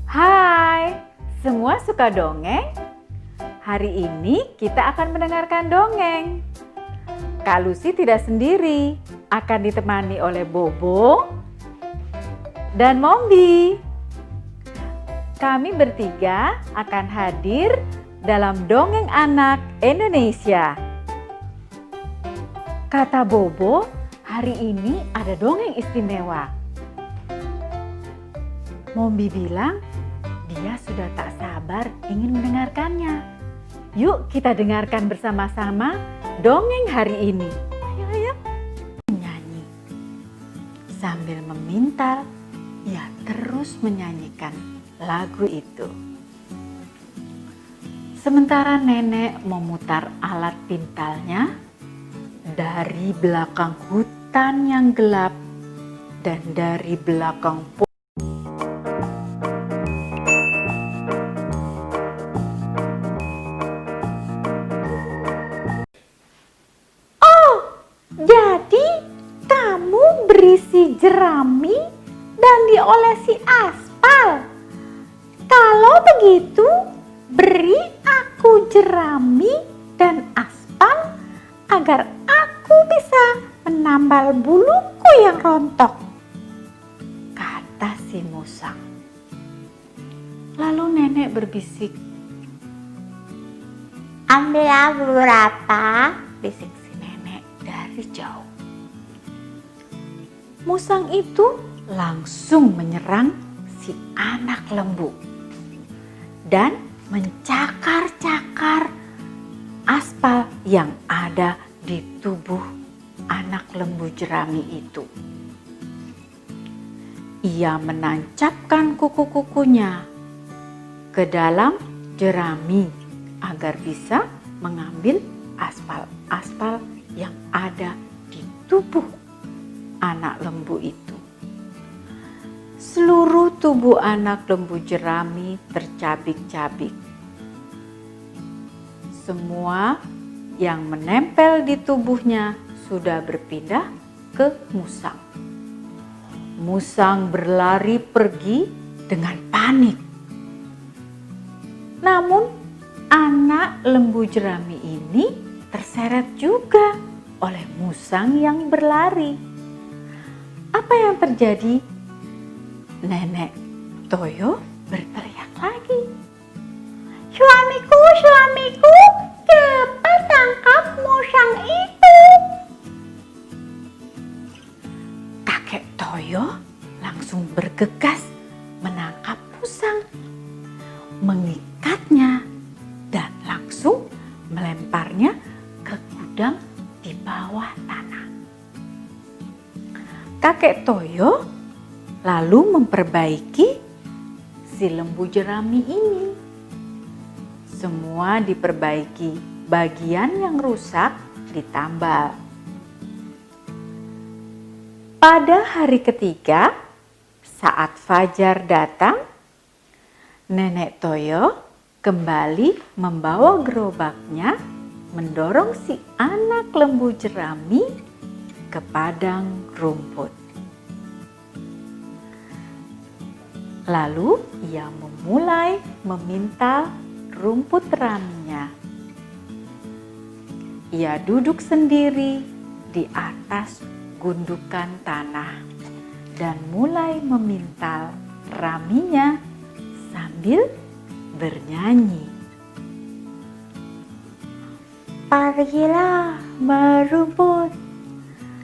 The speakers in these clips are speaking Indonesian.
Hai, semua suka dongeng? Hari ini kita akan mendengarkan dongeng. Kak Lucy tidak sendiri, akan ditemani oleh Bobo dan Mombi. Kami bertiga akan hadir dalam Dongeng Anak Indonesia. Kata Bobo, hari ini ada dongeng istimewa. Mombi bilang dia sudah tak sabar ingin mendengarkannya. Yuk kita dengarkan bersama-sama dongeng hari ini. Ayo, ayo. Menyanyi. Sambil memintal, ia terus menyanyikan lagu itu. Sementara nenek memutar alat pintalnya dari belakang hutan yang gelap dan dari belakang Jadi kamu berisi jerami dan diolesi aspal. Kalau begitu, beri aku jerami dan aspal agar aku bisa menambal buluku yang rontok, kata si musang. Lalu nenek berbisik, ambillah beberapa, bisik dari jauh. Musang itu langsung menyerang si anak lembu dan mencakar-cakar aspal yang ada di tubuh anak lembu jerami itu. Ia menancapkan kuku-kukunya ke dalam jerami agar bisa mengambil aspal-aspal yang ada di tubuh anak lembu itu. Seluruh tubuh anak lembu jerami tercabik-cabik. Semua yang menempel di tubuhnya sudah berpindah ke musang. Musang berlari pergi dengan panik. Namun anak lembu jerami ini terseret juga oleh musang yang berlari. Apa yang terjadi? Nenek Toyo berteriak lagi. Suamiku, suamiku, cepat tangkap musang itu. Kakek Toyo langsung bergegas menangkap musang, mengikatnya dan langsung melemparnya ke gudang di bawah tanah. Kakek Toyo lalu memperbaiki si lembu jerami ini. Semua diperbaiki, bagian yang rusak ditambal. Pada hari ketiga, saat fajar datang, Nenek Toyo kembali membawa gerobaknya mendorong si anak lembu jerami ke padang rumput. Lalu ia memulai memintal rumput raminya. Ia duduk sendiri di atas gundukan tanah dan mulai memintal raminya sambil bernyanyi. Pergilah merumput,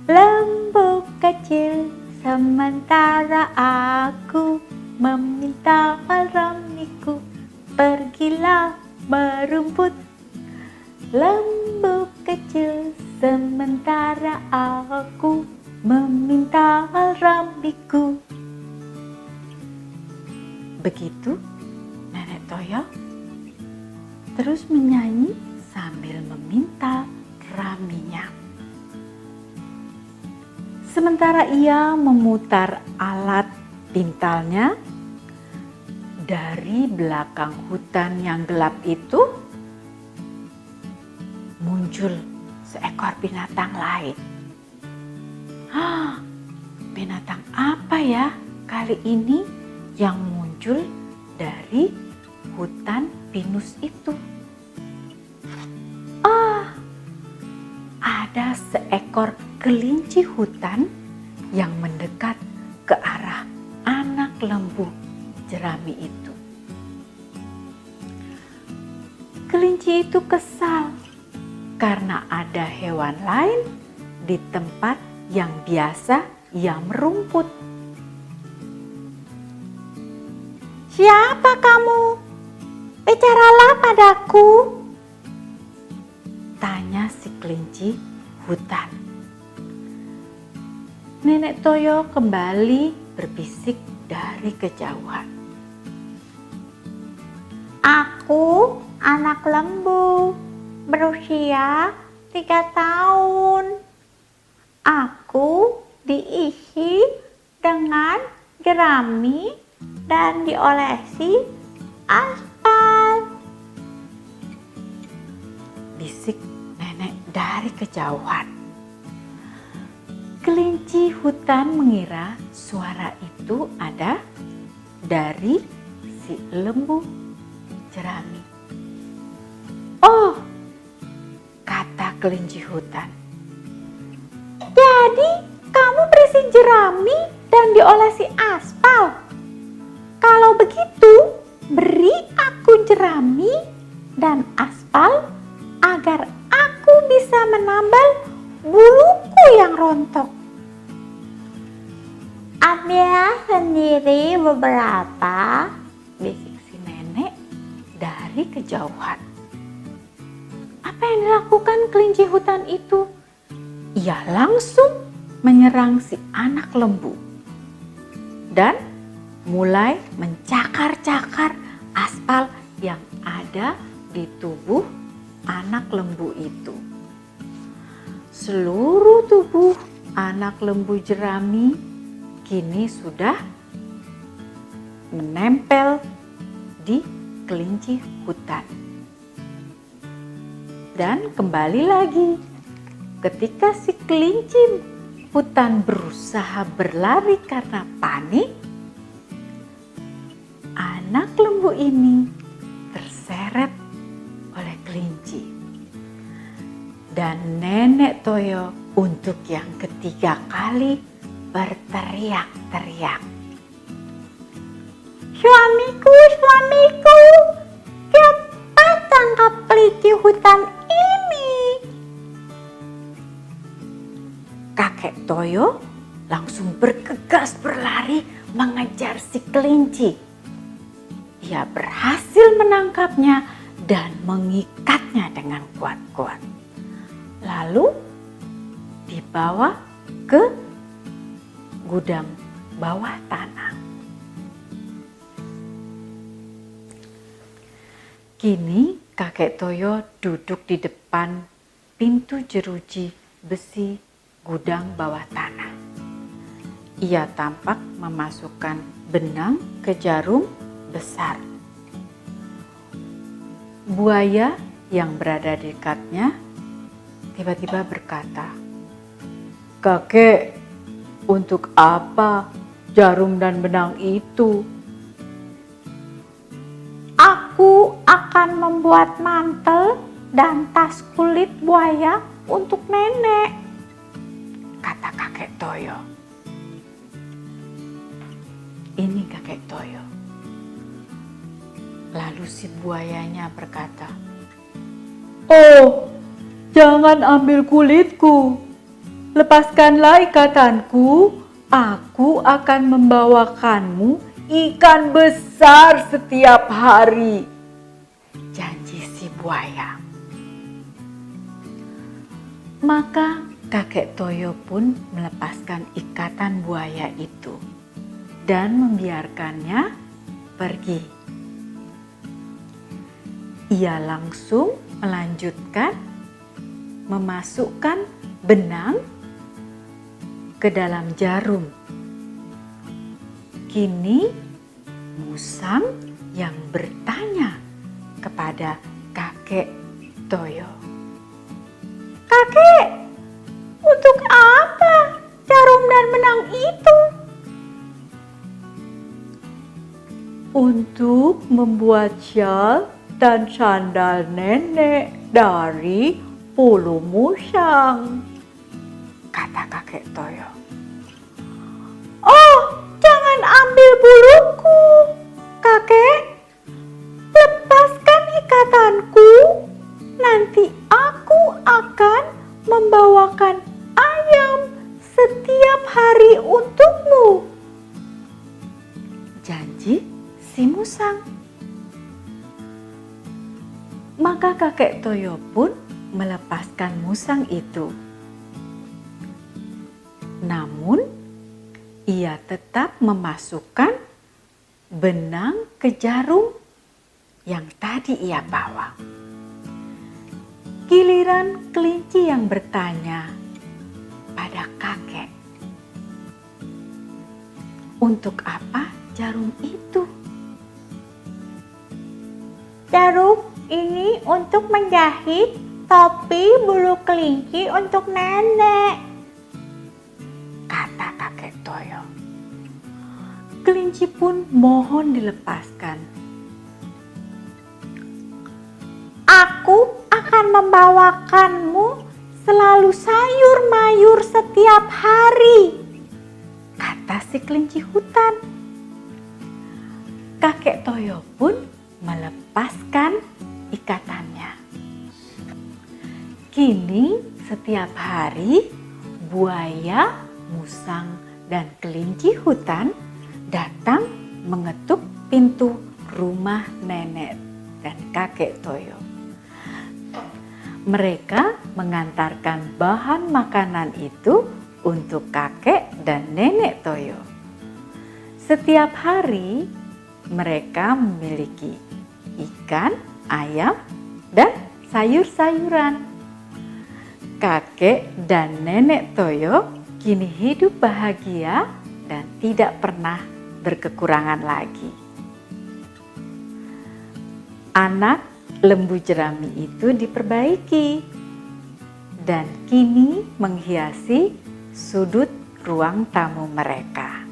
lembu kecil, sementara aku meminta ramiku. Pergilah merumput, lembu kecil, sementara aku meminta ramiku. Begitu Nenek Toyo terus menyanyi sambil memintal raminya. Sementara ia memutar alat pintalnya, dari belakang hutan yang gelap itu muncul seekor binatang lain. Binatang apa ya kali ini yang muncul dari hutan pinus itu. Ah, ada seekor kelinci hutan yang mendekat ke arah anak lembu jerami itu. Kelinci itu kesal karena ada hewan lain di tempat yang biasa ia merumput. "Siapa kamu? Bicaralah padaku," tanya si kelinci hutan. Nenek Toyo kembali berbisik dari kejauhan. "Aku anak lembu, berusia 3 tahun. Aku diisi dengan jerami dan diolesi aspal," bisik nenek dari kejauhan. Kelinci hutan mengira suara itu ada dari si lembu jerami. "Oh," kata kelinci hutan, "jadi kamu berisi jerami dan diolesi aspal. Kalau begitu, beri aku jerami dan aspal agar aku bisa menambal buluku yang rontok." "Ambillah sendiri beberapa," bisik si nenek dari kejauhan. Apa yang dilakukan kelinci hutan itu? Ia langsung menyerang si anak lembu dan mulai mencakar-cakar aspal yang ada di tubuh anak lembu itu. Seluruh tubuh anak lembu jerami kini sudah menempel di kelinci hutan. Dan kembali lagi, ketika si kelinci hutan berusaha berlari karena panik, anak lembu ini terseret oleh kelinci. Dan Nenek Toyo untuk yang ketiga kali berteriak-teriak, "Suamiku, suamiku, cepat tangkap kelinci hutan ini." Kakek Toyo langsung bergegas berlari mengejar si kelinci. Ia berhasil menangkapnya dan mengikatnya dengan kuat-kuat. Lalu dibawa ke gudang bawah tanah. Kini kakek Toyo duduk di depan pintu jeruji besi gudang bawah tanah. Ia tampak memasukkan benang ke jarum besar. Buaya yang berada di dekatnya tiba-tiba berkata, "Kakek, untuk apa jarum dan benang itu?" "Aku akan membuat mantel dan tas kulit buaya untuk nenek," kata kakek Toyo. Ini kakek Toyo. Lalu si buayanya berkata, "Oh, jangan ambil kulitku. Lepaskanlah ikatanku, aku akan membawakanmu ikan besar setiap hari," janji si buaya. Maka kakek Toyo pun melepaskan ikatan buaya itu dan membiarkannya pergi. Ia langsung melanjutkan memasukkan benang ke dalam jarum. Kini musang yang bertanya kepada kakek Toyo, "Kakek, untuk apa jarum dan benang itu?" untuk membuat syal dan sandal nenek dari bulu musang, kata kakek Toyo. Oh, jangan ambil buluku, kakek. Lepaskan ikatanku. Nanti aku akan membawakan ayam setiap hari untukmu. Janji si musang. Maka kakek Toyo pun melepaskan musang itu. Namun, ia tetap memasukkan benang ke jarum yang tadi ia bawa. Giliran kelinci yang bertanya pada kakek, "Untuk apa jarum itu?" "Jarum ini untuk menjahit topi bulu kelinci untuk nenek," kata kakek Toyo. Kelinci pun mohon dilepaskan. "Aku akan membawakanmu selalu sayur mayur setiap hari," kata si kelinci hutan. Kakek Toyo pun melepaskan ikatannya. Kini setiap hari buaya, musang, dan kelinci hutan datang mengetuk pintu rumah nenek dan kakek Toyo. Mereka mengantarkan bahan makanan itu untuk kakek dan nenek Toyo. Setiap hari mereka memiliki ikan, ayam, dan sayur-sayuran. Kakek dan nenek Toyo kini hidup bahagia dan tidak pernah berkekurangan lagi. Anak lembu jerami itu diperbaiki dan kini menghiasi sudut ruang tamu mereka.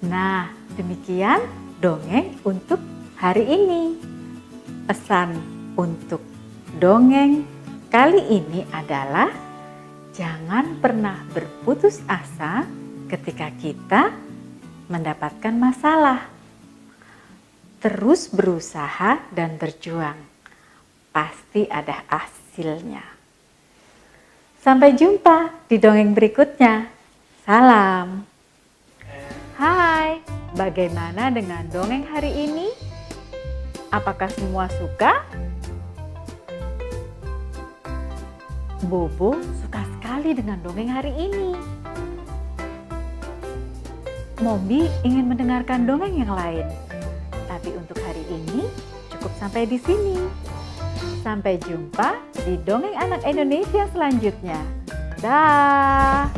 Nah, demikian dongeng untuk hari ini. Pesan untuk dongeng kali ini adalah jangan pernah berputus asa ketika kita mendapatkan masalah. Terus berusaha dan berjuang. Pasti ada hasilnya. Sampai jumpa di dongeng berikutnya. Salam. Hai, bagaimana dengan dongeng hari ini? Apakah semua suka? Bobo suka sekali dengan dongeng hari ini. Mobi ingin mendengarkan dongeng yang lain. Tapi untuk hari ini cukup sampai di sini. Sampai jumpa di Dongeng Anak Indonesia selanjutnya. Dah.